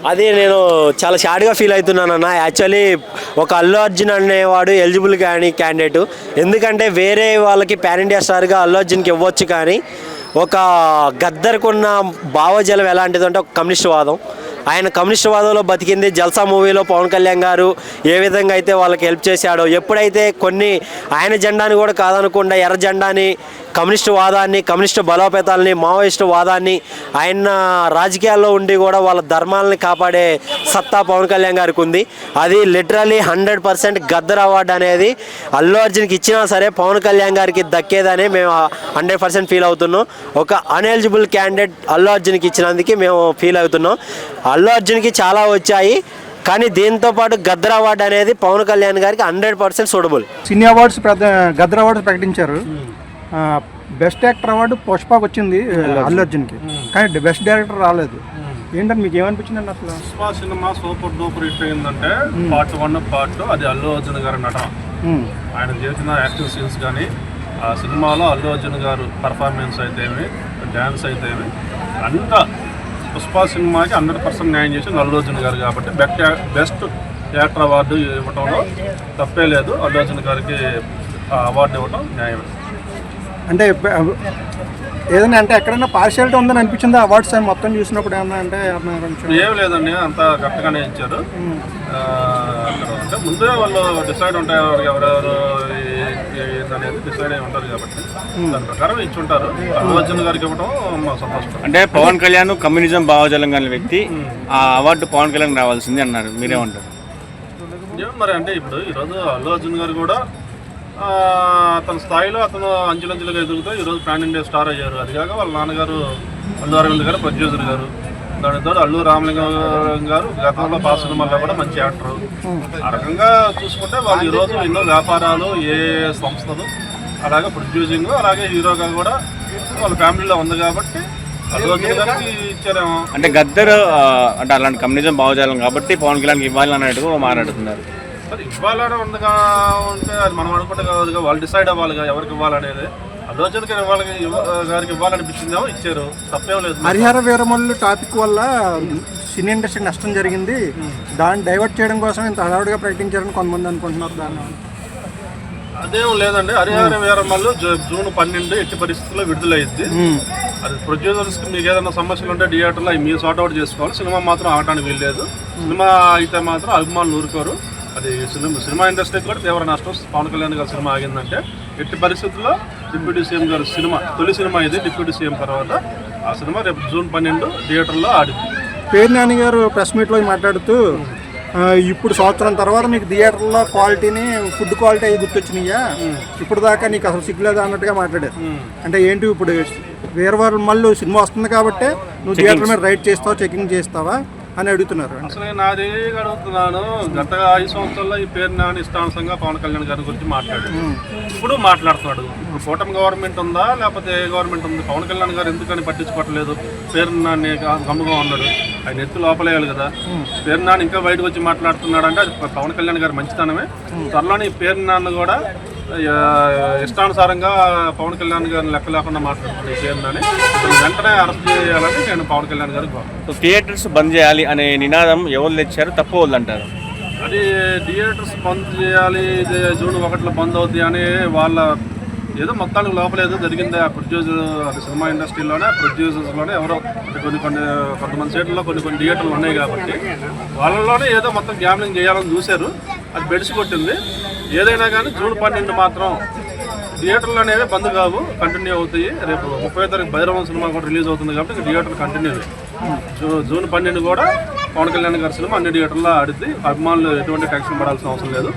అది నేను చాలా షార్ట్గా ఫీల్ అవుతున్నాను అన్న. యాక్చువల్లీ ఒక అల్లు అర్జున్ అనేవాడు ఎలిజిబుల్ కానీ క్యాండిడేట్, ఎందుకంటే వేరే వాళ్ళకి పాన్ ఇండియా స్టార్గా అల్లు అర్జున్కి ఇవ్వచ్చు, కానీ ఒక గద్దర్కున్న భావజలం ఎలాంటిదంటే ఒక కమ్యూనిస్ట్ వాదం. ఆయన కమ్యూనిస్ట్ వాదంలో బతికింది. జల్సా మూవీలో పవన్ కళ్యాణ్ గారు ఏ విధంగా అయితే వాళ్ళకి హెల్ప్ చేశాడో, ఎప్పుడైతే కొన్ని ఆయన జెండాని కూడా కాదనకుండా ఎర్ర జెండాని, కమ్యూనిస్ట్ వాదాన్ని, కమ్యూనిస్ట్ బలోపేతాలని, మావోయిస్టు వాదాన్ని, ఆయన రాజకీయాల్లో ఉండి కూడా వాళ్ళ ధర్మాలని కాపాడే సత్తా పవన్ కళ్యాణ్ గారికి ఉంది. అది లిటరలీ 100% గద్దర్ అవార్డు అనేది అల్లు అర్జున్కి ఇచ్చినా సరే పవన్ కళ్యాణ్ గారికి దక్కేదని మేము 100% ఫీల్ అవుతున్నాం. ఒక అన్ఎలిజిబుల్ క్యాండిడేట్ అల్లు అర్జున్కి ఇచ్చినందుకు మేము ఫీల్ అవుతున్నాం. అల్లు అర్జున్కి చాలా వచ్చాయి, కానీ దీంతో పాటు గద్దర్ అవార్డు అనేది పవన్ కళ్యాణ్ గారికి 100% సూటబుల్. సినీ అవార్డ్స్ గద్దర్ అవార్డ్స్ ప్రకటించారు. బెస్ట్ యాక్టర్ అవార్డు పుష్పకు వచ్చింది అల్లు అర్జున్కి, కానీ బెస్ట్ డైరెక్టర్ రాలేదు. ఏంటంటే మీకు ఏమనిపించింది అండి అసలు? Pushpa cinema super duper hit అయిందంటే పార్ట్ 1 పార్ట్ 2 అది అల్లు అర్జున్ గారి నటన. ఆయన చేసిన యాక్టివ్ సీన్స్ కానీ ఆ సినిమాలో అల్లు అర్జున్ గారు పర్ఫార్మెన్స్ అయితే ఏమి, డ్యాన్స్ అయితే ఏమి, అంతా పుష్ప సినిమాకి 100% న్యాయం చేసింది అల్లు అర్జున్ గారు. కాబట్టి బెస్ట్ యాక్టర్ అవార్డు ఇవ్వటంలో తప్పే లేదు. అల్లు అర్జున్ గారికి అవార్డు ఇవ్వటం న్యాయమే. అంటే ఏదైనా అంటే ఎక్కడైనా పార్షియాలిటీ ఉందని అనిపించింది అవార్డ్స్ మొత్తం చూసినప్పుడు? ఏమన్నా అంటే ఏం లేదండి, అంతా కరెక్ట్గానే ఇచ్చారు. అంటే ముందే వాళ్ళు డిసైడ్ ఉంటాయి, ఎవరెవరు అనేది డిసైడ్ అయి ఉంటారు కాబట్టి దాని ప్రకారం ఇచ్చుంటారు. అల్లు అర్జున్ గారికి ఇవ్వడం మా సంతోషం. అంటే పవన్ కళ్యాణ్ కమ్యూనిజం భావజాలం గల వ్యక్తి, ఆ అవార్డు పవన్ కళ్యాణ్ రావాల్సింది అన్నారు, మీరేమంటారు? మరి అంటే ఇప్పుడు ఈరోజు అల్లు అర్జున్ గారు కూడా తన స్థాయిలో అతను అంచెలంచెలుగా ఎదుగుతూ ఈరోజు పాన్ ఇండియా స్టార్ అయ్యారు. అది కాక వాళ్ళ నాన్నగారు అల్లు అరవింద్ గారు ప్రొడ్యూసర్ గారు, దానితో అల్లు రామలింగం గారు గతంలో పాస్ సినిమాల్లో కూడా మంచి యాక్టరు. ఆ రకంగా చూసుకుంటే వాళ్ళు ఈరోజు ఎన్నో వ్యాపారాలు, ఏ సంస్థలు, అలాగే ప్రొడ్యూసింగ్, అలాగే హీరోగా కూడా వాళ్ళ ఫ్యామిలీలో ఉంది కాబట్టి అల్లు అర్జున్ గారికి ఇచ్చారేమో. అంటే గద్దర్ అంటే అలాంటి కమ్యూనిజం భావజాలం కాబట్టి పవన్ కళ్యాణ్కి ఇవ్వాలి అన్నట్టుగా మాట్లాడుతున్నారు. మరి ఇవ్వాలని ఉందిగా ఉంటే అది మనం అనుకుంటే కాదుగా, వాళ్ళు డిసైడ్ అవ్వాలిగా ఎవరికి ఇవ్వాలనేది. అల్లు అర్జున్ గారికి ఇవ్వాలనిపించిందేమో ఇచ్చారు, తప్పేం లేదు. హరిహర వీరమల్లు టాపిక్ వల్ల సినీ ఇండస్ట్రీ నష్టం జరిగింది, దాన్ని డైవర్ట్ చేయడం కోసం ఇంత హడావుడిగా ప్రకటించారని కొంతమంది అనుకుంటున్నారు. దాన్ని అదేం లేదండి, హరిహర వీరమల్లు జూన్ 12 ఎట్టి పరిస్థితుల్లో విడుదలయ్యింది. అది ప్రొడ్యూసర్స్కి మీకు ఏదైనా సమస్యలు ఉంటే థియేటర్లో మీరు సార్ట్అవుట్ చేసుకోవాలి. సినిమా మాత్రం ఆడటానికి వీల్లేదు. సినిమా అయితే మాత్రం అభిమానులు ఊరుకోరు. అది సినిమా ఇండస్ట్రీకి కూడా తీవ్ర నష్టం. పవన్ కళ్యాణ్ గారి సినిమా ఆగిందంటే ఎట్టి పరిస్థితుల్లో డిప్యూటీ సీఎం గారి సినిమా, తొలి సినిమా ఇది డిప్యూటీ సీఎం తర్వాత, ఆ సినిమా రేపు జూన్ 12 థియేటర్లో ఆడింది. పేరు నాని గారు ప్రెస్ మీట్లో మాట్లాడుతూ ఇప్పుడు సంవత్సరం తర్వాత నీకు థియేటర్లో క్వాలిటీని, ఫుడ్ క్వాలిటీ అవి గుర్తొచ్చినాయా, ఇప్పుడు దాకా నీకు అసలు సిగ్గులేదు అన్నట్టుగా మాట్లాడారు. అంటే ఏంటి, ఇప్పుడు వేరే మళ్ళీ సినిమా వస్తుంది కాబట్టి నువ్వు థియేటర్ మీద రైడ్ చేస్తావా, చెకింగ్ చేస్తావా అని అడుగుతున్నారు. అసలు నేను అది అడుగుతున్నాను, గత 5 సంవత్సరాల్లో ఈ పేరు నాని ఇష్టానుసంగా పవన్ కళ్యాణ్ గారి గురించి మాట్లాడాడు, ఇప్పుడు మాట్లాడుతున్నాడు. ఇప్పుడు కూటమి గవర్నమెంట్ ఉందా లేకపోతే ఏ గవర్నమెంట్ ఉంది? పవన్ కళ్యాణ్ గారు ఎందుకని పట్టించుకోవట్లేదు? పేరు నాని గమ్ముగా ఉన్నాడు, ఆయన ఎత్తు లోపలేయాలి కదా. పేరు నాని ఇంకా బయటకు వచ్చి మాట్లాడుతున్నాడు అంటే అది పవన్ కళ్యాణ్ గారి మంచితనమే. త్వరలోని ఈ పేరు నాన్న కూడా ఇష్టానుసారంగా పవన్ కళ్యాణ్ గారిని లెక్క లేకుండా మాట్లాడుతుంది పేరుని వెంటనే అరెస్ట్ చేయాలని నేను పవన్ కళ్యాణ్ గారికి కోరుతున్నాను. థియేటర్స్ బంద్ చేయాలి అనే నినాదం ఎవరు తెచ్చారు, తప్పు వాళ్ళు అంటారు? అది థియేటర్స్ బంద్ చేయాలి, జూన్ 1 బంద్ అవుతుంది అని వాళ్ళ ఏదో మొత్తానికి లోపల ఏదో జరిగింది. ఆ ప్రొడ్యూసర్, అది సినిమా ఇండస్ట్రీలోనే ప్రొడ్యూసర్స్లోనే ఎవరో కొంతమంది సీట్లలో కొన్ని థియేటర్లు ఉన్నాయి కాబట్టి వాళ్ళలోనే ఏదో మొత్తం గ్యామ్లింగ్ చేయాలని చూశారు. అది బెడిసి కొట్టింది. ఏదైనా కానీ జూన్ 12 మాత్రం థియేటర్లు అనేవి బంద్ కావు, కంటిన్యూ అవుతాయి. రేపు 30వ తారీఖు భైరవం సినిమా కూడా రిలీజ్ అవుతుంది కాబట్టి థియేటర్లు కంటిన్యూ. జూన్ 12 కూడా పవన్ కళ్యాణ్ గారి సినిమా అన్ని థియేటర్లో ఆడిద్ది. అభిమానులు ఎటువంటి టెన్షన్ పడాల్సిన అవసరం లేదు.